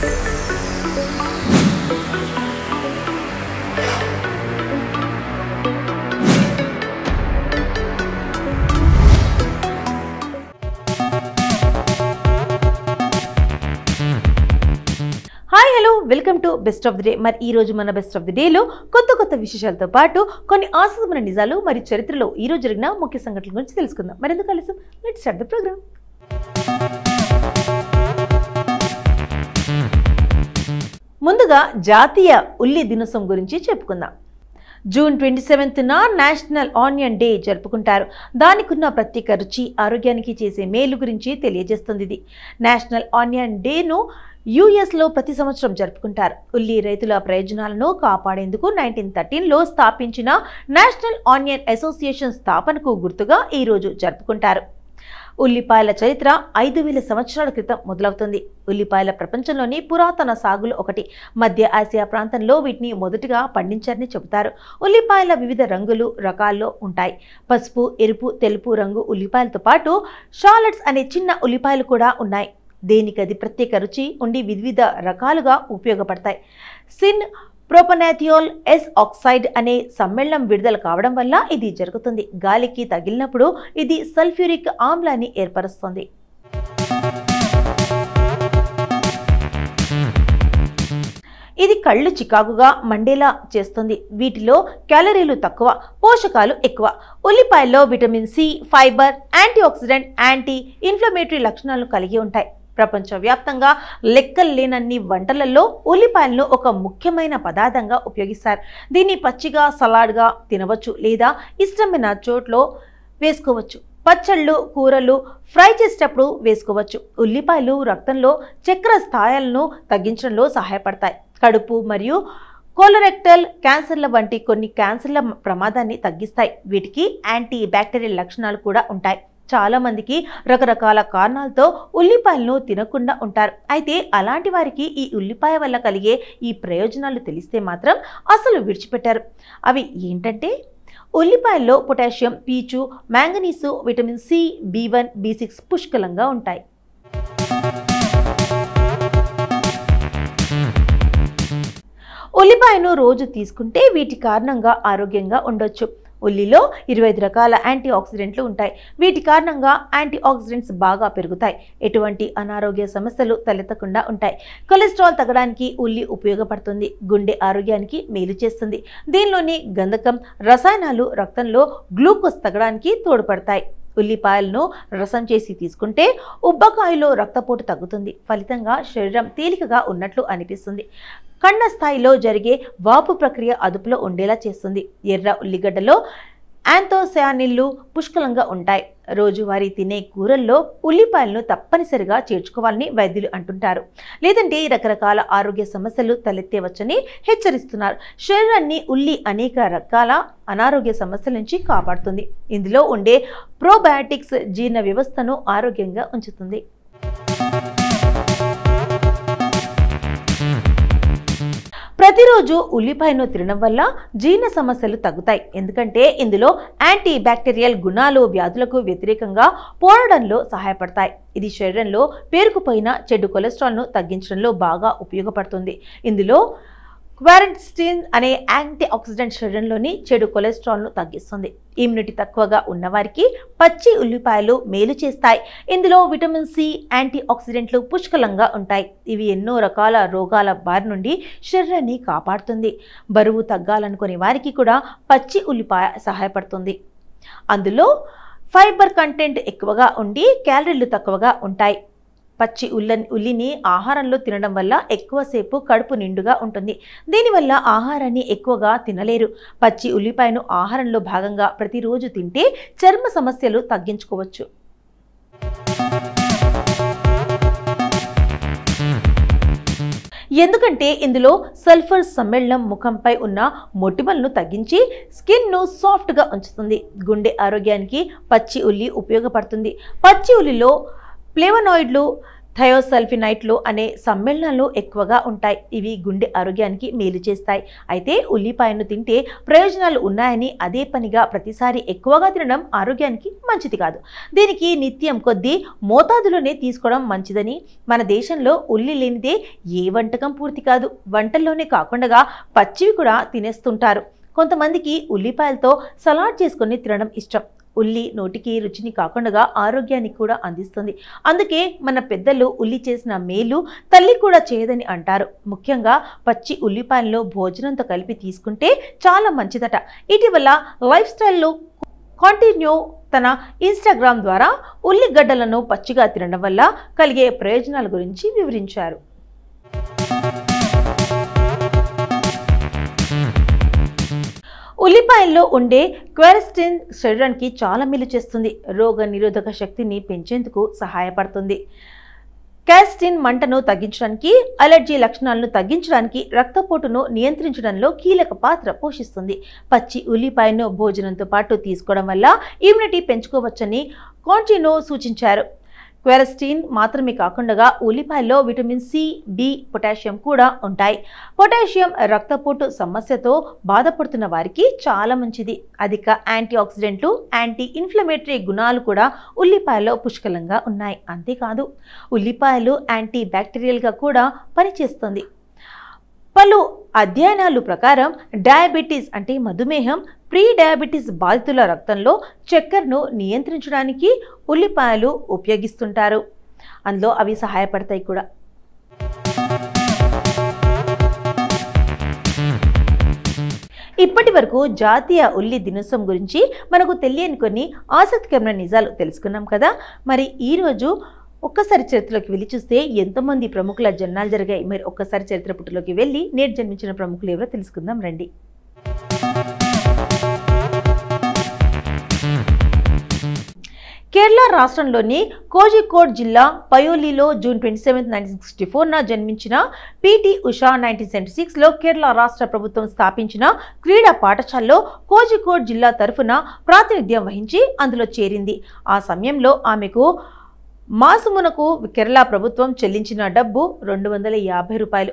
Hi hello welcome to best of the day. మరి ఈ రోజు మన బెస్ట్ ఆఫ్ ది డేలో కొత్త విశేషాలతో పాటు కొన్ని ఆసక్తికరమైన నిజాలు మరియు చరిత్రలో ఈ రోజు జరిగిన ముఖ్య సంఘటనల గురించి తెలుసుకుందాం. మరెందుకు ఆలస్యం, లెట్స్ స్టార్ట్ ది ప్రోగ్రామ్. ముందుగా జాతీయ ఉల్లి దినోత్సవం గురించి చెప్పుకుందాం. జూన్ 27న నేషనల్ ఆనియన్ డే జరుపుకుంటారు. దానికున్న ప్రత్యేక రుచి ఆరోగ్యానికి చేసే మేలు గురించి తెలియజేస్తుంది. ఇది నేషనల్ ఆనియన్ డేను యుఎస్లో ప్రతి సంవత్సరం జరుపుకుంటారు. ఉల్లి రైతుల ప్రయోజనాలను కాపాడేందుకు 1913లో స్థాపించిన నేషనల్ ఆనియన్ అసోసియేషన్ స్థాపనకు గుర్తుగా ఈరోజు జరుపుకుంటారు. ఉల్లిపాయల చరిత్ర 5000 సంవత్సరాల క్రితం మొదలవుతుంది. ఉల్లిపాయల ప్రపంచంలోని పురాతన సాగులు ఒకటి. మధ్య ఆసియా ప్రాంతంలో వీటిని మొదటిగా పండించారని చెబుతారు. ఉల్లిపాయల వివిధ రంగులు రకాల్లో ఉంటాయి. పసుపు, ఎరుపు, తెలుపు రంగు ఉల్లిపాయలతో పాటు షాలట్స్ అనే చిన్న ఉల్లిపాయలు కూడా ఉన్నాయి. దేనికది ప్రత్యేక రుచి ఉండి వివిధ రకాలుగా ఉపయోగపడతాయి. సిన్ ప్రోపనాథియోల్ ఎస్ ఆక్సైడ్ అనే సమ్మేళనం విడుదల కావడం వల్ల ఇది జరుగుతుంది. గాలికి తగిలినప్పుడు ఇది సల్ఫ్యూరిక్ ఆమ్లాన్ని ఏర్పరుస్తుంది. ఇది కళ్ళు చికాకుగా మండేలా చేస్తుంది. వీటిలో క్యాలరీలు తక్కువ, పోషకాలు ఎక్కువ. ఉల్లిపాయల్లో vitamin C, fibre, antioxidant, anti inflammatory లక్షణాలను కలిగి ఉంటాయి. ప్రపంచవ్యాప్తంగా లెక్కలేనన్ని వంటలలో ఉల్లిపాయలను ఒక ముఖ్యమైన పదార్థంగా ఉపయోగిస్తారు. దీన్ని పచ్చిగా సలాడ్గా తినవచ్చు లేదా ఇష్టమైన చోట్లో వేసుకోవచ్చు. పచ్చళ్ళు, కూరలు, ఫ్రై చేసేటప్పుడు వేసుకోవచ్చు. ఉల్లిపాయలు రక్తంలో చక్కెర స్థాయిలను తగ్గించడంలో సహాయపడతాయి. కడుపు మరియు కోలరెక్టల్ క్యాన్సర్ల వంటి కొన్ని క్యాన్సర్ల ప్రమాదాన్ని తగ్గిస్తాయి. వీటికి యాంటీ బ్యాక్టీరియల్ లక్షణాలు కూడా ఉంటాయి. చాలా మందికి రకరకాల కారణాలతో ఉల్లిపాయలను తినకుండా ఉంటారు. అయితే అలాంటి వారికి ఈ ఉల్లిపాయ వల్ల కలిగే ఈ ప్రయోజనాలు తెలిస్తే మాత్రం అసలు విడిచిపెట్టారు. అవి ఏంటంటే, ఉల్లిపాయల్లో పొటాషియం, పీచు, manganese, vitamin C, B1, B6 పుష్కలంగా ఉంటాయి. ఉల్లిపాయను రోజు తీసుకుంటే వీటి కారణంగా ఆరోగ్యంగా ఉండొచ్చు. ఉల్లిలో 25 రకాల యాంటీ ఆక్సిడెంట్లు ఉంటాయి. వీటి కారణంగా యాంటీ ఆక్సిడెంట్స్ బాగా పెరుగుతాయి. ఎటువంటి అనారోగ్య సమస్యలు తలెత్తకుండా ఉంటాయి. కొలెస్ట్రాల్ తగ్గడానికి ఉల్లి ఉపయోగపడుతుంది. గుండె ఆరోగ్యానికి మేలు చేస్తుంది. దీనిలోని గంధకం రసాయనాలు రక్తంలో గ్లూకోజ్ తగ్గడానికి తోడ్పడతాయి. ఉల్లిపాయలను రసం చేసి తీసుకుంటే ఉబ్బకాయలో రక్తపోటు తగ్గుతుంది. ఫలితంగా శరీరం తేలికగా ఉన్నట్లు అనిపిస్తుంది. కండ స్థాయిలో జరిగే వాపు ప్రక్రియ అదుపులో ఉండేలా చేస్తుంది. ఎర్ర ఉల్లిగడ్డలో యాంథోసయానిన్లు పుష్కలంగా ఉంటాయి. రోజువారీ తినే కూరల్లో ఉల్లిపాయలను తప్పనిసరిగా చేర్చుకోవాలని వైద్యులు అంటుంటారు. లేదంటే రకరకాల ఆరోగ్య సమస్యలు తలెత్తవచ్చని హెచ్చరిస్తున్నారు. శరీరాన్ని ఉల్లి అనేక రకాల అనారోగ్య సమస్యల నుంచి కాపాడుతుంది. ఇందులో ఉండే ప్రోబయాటిక్స్ జీర్ణ వ్యవస్థను ఆరోగ్యంగా ఉంచుతుంది. ప్రతిరోజు ఉల్లిపాయను తినడం వల్ల జీర్ణ సమస్యలు తగ్గుతాయి. ఎందుకంటే ఇందులో యాంటీ బ్యాక్టీరియల్ గుణాలు వ్యాధులకు వ్యతిరేకంగా పోరాడంలో సహాయపడతాయి. ఇది శరీరంలో పేరుకుపోయిన చెడు కొలెస్ట్రాల్ను తగ్గించడంలో బాగా ఉపయోగపడుతుంది. ఇందులో క్వారెంటిన్ అనే యాంటీ ఆక్సిడెంట్ శరీరంలోని చెడు కొలెస్ట్రాల్ను తగ్గిస్తుంది. ఇమ్యూనిటీ తక్కువగా ఉన్నవారికి పచ్చి ఉల్లిపాయలు మేలు చేస్తాయి. ఇందులో విటమిన్ సి, యాంటీ ఆక్సిడెంట్లు పుష్కలంగా ఉంటాయి. ఇవి ఎన్నో రకాల రోగాల బారి నుండి శరీరాన్ని కాపాడుతుంది. బరువు తగ్గాలనుకునే వారికి కూడా పచ్చి ఉల్లిపాయ సహాయపడుతుంది. అందులో ఫైబర్ కంటెంట్ ఎక్కువగా ఉండి క్యాలరీలు తక్కువగా ఉంటాయి. పచ్చి ఉల్లిని ఆహారంలో తినడం వల్ల ఎక్కువసేపు కడుపు నిండుగా ఉంటుంది. దీనివల్ల ఆహారాన్ని ఎక్కువగా తినలేరు. పచ్చి ఉల్లిపాయను ఆహారంలో భాగంగా ప్రతిరోజు తింటే చర్మ సమస్యలు తగ్గించుకోవచ్చు. ఎందుకంటే ఇందులో సల్ఫర్ సమ్మేళనం ముఖంపై ఉన్న మొటిమలను తగ్గించి స్కిన్ను సాఫ్ట్గా ఉంచుతుంది. గుండె ఆరోగ్యానికి పచ్చి ఉల్లి ఉపయోగపడుతుంది. పచ్చి ఉల్లిలో ఫ్లేవనాయిడ్లు థయోసల్ఫినైట్లు అనే సమ్మేళనాలు ఎక్కువగా ఉంటాయి. ఇవి గుండె ఆరోగ్యానికి మేలు చేస్తాయి. అయితే ఉల్లిపాయను తింటే ప్రయోజనాలు ఉన్నాయని అదే పనిగా ప్రతిసారి ఎక్కువగా తినడం ఆరోగ్యానికి మంచిది కాదు. దీనికి నిత్యం కొద్ది మోతాదులోనే తీసుకోవడం మంచిదని, మన దేశంలో ఉల్లి లేనిదే ఏ వంటకం పూర్తి కాదు. వంటల్లోనే కాకుండా పచ్చివి కూడా తినేస్తుంటారు. కొంతమందికి ఉల్లిపాయలతో సలాడ్ చేసుకొని తినడం ఇష్టం. ఉల్లి నోటికి రుచిని కాకుండా ఆరోగ్యానికి కూడా అందిస్తుంది. అందుకే మన పెద్దలు ఉల్లి చేసిన మేలు తల్లి కూడా చేయదని అంటారు. ముఖ్యంగా పచ్చి ఉల్లిపాయలను భోజనంతో కలిపి తీసుకుంటే చాలా మంచిదట. ఇటీవల లైఫ్ స్టైల్లో కంటిన్యూ తన ఇన్స్టాగ్రామ్ ద్వారా ఉల్లిగడ్డలను పచ్చిగా తినడం వల్ల కలిగే ప్రయోజనాల గురించి వివరించారు. ఉల్లిపాయల్లో ఉండే క్వెరస్టిన్ శరీరానికి చాలా మేలు చేస్తుంది. రోగ నిరోధక శక్తిని పెంచేందుకు సహాయపడుతుంది. క్యాస్టిన్ మంటను తగ్గించడానికి, అలర్జీ లక్షణాలను తగ్గించడానికి, రక్తపోటును నియంత్రించడంలో కీలక పాత్ర పోషిస్తుంది. పచ్చి ఉల్లిపాయను భోజనంతో పాటు తీసుకోవడం వల్ల ఇమ్యూనిటీ పెంచుకోవచ్చని కాంటినో సూచించారు. క్వెరస్టిన్ మాత్రమే కాకుండా ఉల్లిపాయల్లో విటమిన్ సి, బి, పొటాషియం కూడా ఉంటాయి. పొటాషియం రక్తపోటు సమస్యతో బాధపడుతున్న వారికి చాలా మంచిది. అధిక యాంటీ ఆక్సిడెంట్లు, యాంటీ ఇన్ఫ్లమేటరీ గుణాలు కూడా ఉల్లిపాయలో పుష్కలంగా ఉన్నాయి. అంతేకాదు ఉల్లిపాయలు యాంటీ బ్యాక్టీరియల్గా కూడా పనిచేస్తుంది. పలు అధ్యయనాలు ప్రకారం డయాబెటీస్ అంటే మధుమేహం, ప్రీ డయాబెటీస్ బాధితుల రక్తంలో చక్కెరను నియంత్రించడానికి ఉల్లిపాయలు ఉపయోగిస్తుంటారు. అందులో అవి సహాయపడతాయి కూడా. ఇప్పటి వరకు జాతీయ ఉల్లి దినోత్సవం గురించి మనకు తెలియని కొన్ని ఆసక్తికరమైన నిజాలు తెలుసుకున్నాం కదా. మరి ఈరోజు ఒక్కసారి చరిత్రలోకి వెళ్ళి చూస్తే ఎంతోమంది ప్రముఖుల జన్మాలు జరిగాయి. మరి ఒక్కసారి చరిత్ర పుటలోకి వెళ్ళి నేటి జన్మించిన ప్రముఖులు ఎవరో తెలుసుకుందాం రండి. కేరళ రాష్ట్రంలోని కోజికోడ్ జిల్లా పయోలీలో జూన్ 27, 1964న జన్మించిన పిటి ఉషా 1976లో కేరళ రాష్ట్ర ప్రభుత్వం స్థాపించిన క్రీడా పాఠశాలలో కోజికోడ్ జిల్లా తరఫున ప్రాతినిధ్యం వహించి అందులో చేరింది. ఆ సమయంలో ఆమెకు మాసమునకు కేరళ ప్రభుత్వం చెల్లించిన డబ్బు 250 రూపాయలు.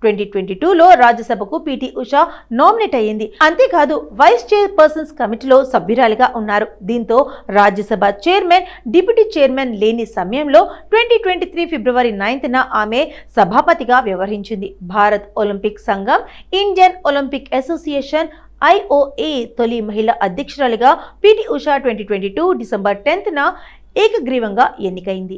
2022లో రాజ్యసభకు పిటి ఉషా నామినేట్ అయ్యింది. అంతేకాదు వైస్ చైర్పర్సన్స్ కమిటీలో సభ్యురాలిగా ఉన్నారు. దీంతో రాజ్యసభ చైర్మన్, డిప్యూటీ చైర్మన్ లేని సమయంలో 2023 ఫిబ్రవరి 9న ఆమె సభాపతిగా వ్యవహరించింది. భారత్ ఒలింపిక్ సంఘం, ఇండియన్ ఒలింపిక్ అసోసియేషన్ IOA తొలి మహిళా అధ్యక్షురాలిగా పిటి ఉషా 2022 డిసెంబర్ 10న ఏకగ్రీవంగా ఎన్నికైంది.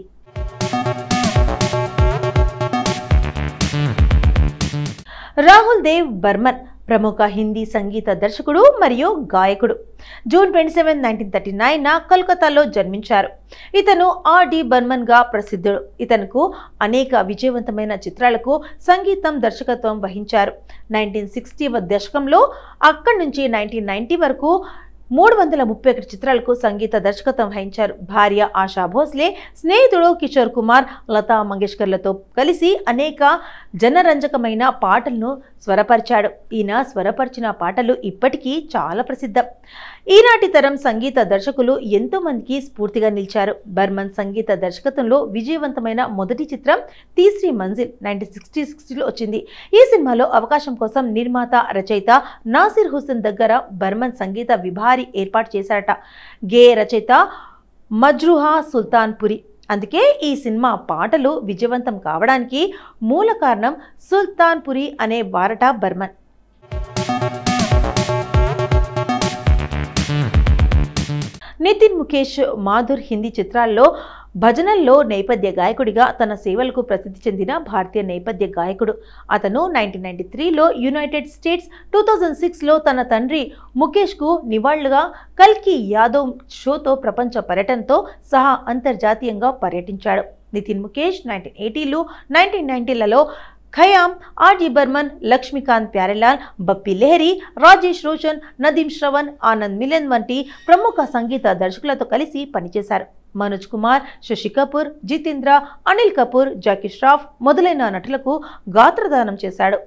రాహుల్ దేవ్ బర్మన్ ప్రముఖ హిందీ సంగీత దర్శకుడు మరియు గాయకుడు. జూన్ 27, 1939న కోల్కతాలో జన్మించారు. ఇతను R.D. బర్మన్ గా ప్రసిద్ధుడు. ఇతనుకు అనేక విజయవంతమైన చిత్రాలకు సంగీతం, దర్శకత్వం వహించారు. 1960వ దశకంలో అక్కడి నుంచి 1990 వరకు 331 చిత్రాలకు సంగీత దర్శకత్వం వహించారు. భార్య ఆశా భోస్లే, స్నేహితుడు కిషోర్ కుమార్, లతా మంగేష్కర్లతో కలిసి అనేక జనరంజకమైన పాటలను స్వరపరిచాడు. ఈయన స్వరపరిచిన పాటలు ఇప్పటికీ చాలా ప్రసిద్ధం. ఈనాటి తరం సంగీత దర్శకులు ఎంతో మందికి స్ఫూర్తిగా నిలిచారు. బర్మన్ సంగీత దర్శకత్వంలో విజయవంతమైన మొదటి చిత్రం తీస్రీ మంజిల్ 1960లో వచ్చింది. ఈ సినిమాలో అవకాశం కోసం నిర్మాత, రచయిత నాసిర్ హుస్సేన్ దగ్గర బర్మన్ సంగీత విభారి ఏర్పాటు చేశారట. గేయ రచయిత మజ్రూహా సుల్తాన్పురి. అందుకే ఈ సినిమా పాటలు విజయవంతం కావడానికి మూల కారణం సుల్తాన్పురి అనే వారట బర్మన్. నితిన్ ముఖేష్ మాధుర్ హిందీ చిత్రాల్లో భజనల్లో నేపథ్య గాయకుడిగా తన సేవలకు ప్రసిద్ధి చెందిన భారతీయ నేపథ్య గాయకుడు. అతను 1993లో యునైటెడ్ స్టేట్స్, 2006లో తన తండ్రి ముఖేష్కు నివాళులుగా కల్కి యాదవ్ షోతో ప్రపంచ పర్యటనతో సహా అంతర్జాతీయంగా పర్యటించాడు. Nitin Mukesh 1980లు, 1990లలో Khayyam, R.D. Burman, Lakshmikanth Pyarelal, Bappi లెహరీ, Rajesh Roshan, Nadeem Shravan, Anand melon వంటి ప్రముఖ సంగీత దర్శకులతో కలిసి పనిచేశారు. మనోజ్ కుమార్, శశి కపూర్, జితేంద్ర, అనిల్ కపూర్, జాకీ ష్రాఫ్ మొదలైన నటులకు గాత్రదానం చేశాడు.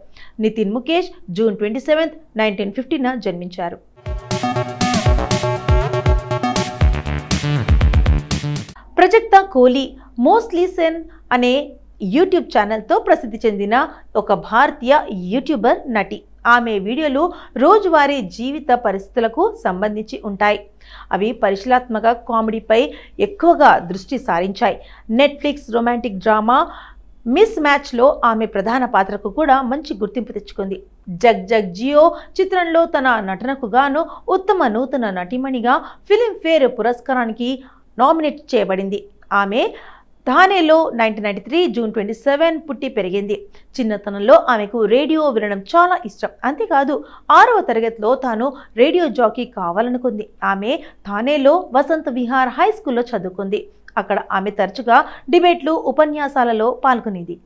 నితిన్ ముఖేష్ జూన్ 27, 1950న జన్మించారు. ప్రజక్తా కోహ్లీ, మోస్ట్ లిసన్ అనే యూట్యూబ్ ఛానల్తో ప్రసిద్ధి చెందిన ఒక భారతీయ యూట్యూబర్ నటి. ఆమె వీడియోలు రోజువారీ జీవిత పరిస్థితులకు సంబంధించి ఉంటాయి. అవి పరిశీలనాత్మక కామెడీపై ఎక్కువగా దృష్టి సారించాయి. నెట్ఫ్లిక్స్ రొమాంటిక్ డ్రామా మిస్ మ్యాచ్లో ఆమె ప్రధాన పాత్రకు కూడా మంచి గుర్తింపు తెచ్చుకుంది. జగ్ జగ్ జియో చిత్రంలో తన నటనకు గాను ఉత్తమ నూతన నటీమణిగా ఫిలింఫేర్ పురస్కారానికి నామినేట్ చేయబడింది. ఆమె థానేలో 1993 జూన్ 27 పుట్టి పెరిగింది. చిన్నతనంలో ఆమెకు రేడియో వినడం చాలా ఇష్టం. అంతేకాదు 6వ తరగతిలో తాను రేడియో జాకీ కావాలనుకుంది. ఆమె థానేలో వసంత విహార్ హై స్కూల్లో చదువుకుంది. అక్కడ ఆమె తరచుగా డిబేట్లు, ఉపన్యాసాలలో పాల్గొనేది.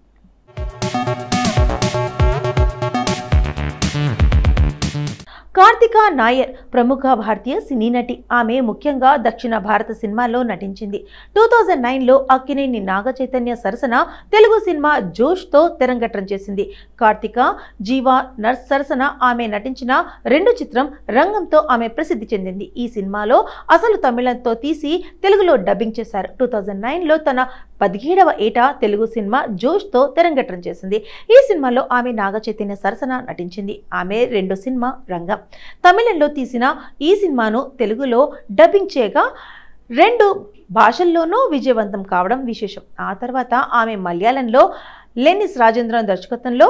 కార్తికా నాయర్ ప్రముఖ భారతీయ సినీ నటి. ఆమె ముఖ్యంగా దక్షిణ భారత సినిమాల్లో నటించింది. 2009లో అక్కినేని నాగ చైతన్య సరసన తెలుగు సినిమా జోష్తో తెరంగేట్రం చేసింది. కార్తిక జీవా నర్స్ సరసన ఆమె నటించిన 2 చిత్రం రంగంతో ఆమె ప్రసిద్ధి చెందింది. ఈ సినిమాలో అసలు తమిళంతో తీసి తెలుగులో డబ్బింగ్ చేశారు. 2009లో తన 17వ ఏట తెలుగు సినిమా జోష్తో తెరంగేట్రం చేసింది. ఈ సినిమాలో ఆమె నాగ చైతన్య సరసన నటించింది. ఆమె 2వ సినిమా రంగం. తమిళంలో తీసిన ఈ సినిమాను తెలుగులో డబ్బింగ్ చేయగా 2 భాషల్లోనూ విజయవంతం కావడం విశేషం. ఆ తర్వాత ఆమె మలయాళంలో లెనిస్ రాజేంద్రన్ దర్శకత్వంలో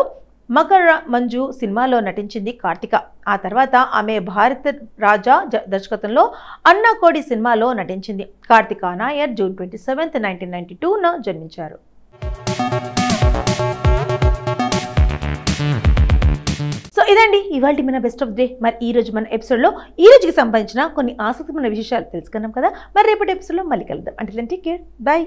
మకర మంజు సినిమాలో నటించింది కార్తిక. ఆ తర్వాత ఆమె భారత రాజా దర్శకత్వంలో అన్నా కోడి సినిమాలో నటించింది. కార్తికా నాయర్ జూన్ 27, 1992న జన్మించారు. సో ఇదండి ఇవాల్టి మన బెస్ట్ ఆఫ్ డే. మరి ఈ రోజు మన ఎపిసోడ్లో ఈ రోజుకి సంబంధించిన కొన్ని ఆసక్తికరమైన విశేషాలు తెలుసుకున్నాం కదా. మరి రేపటి ఎపిసోడ్లో మళ్ళీ కలుద్దాం. అంటే టేక్ కేర్, బై.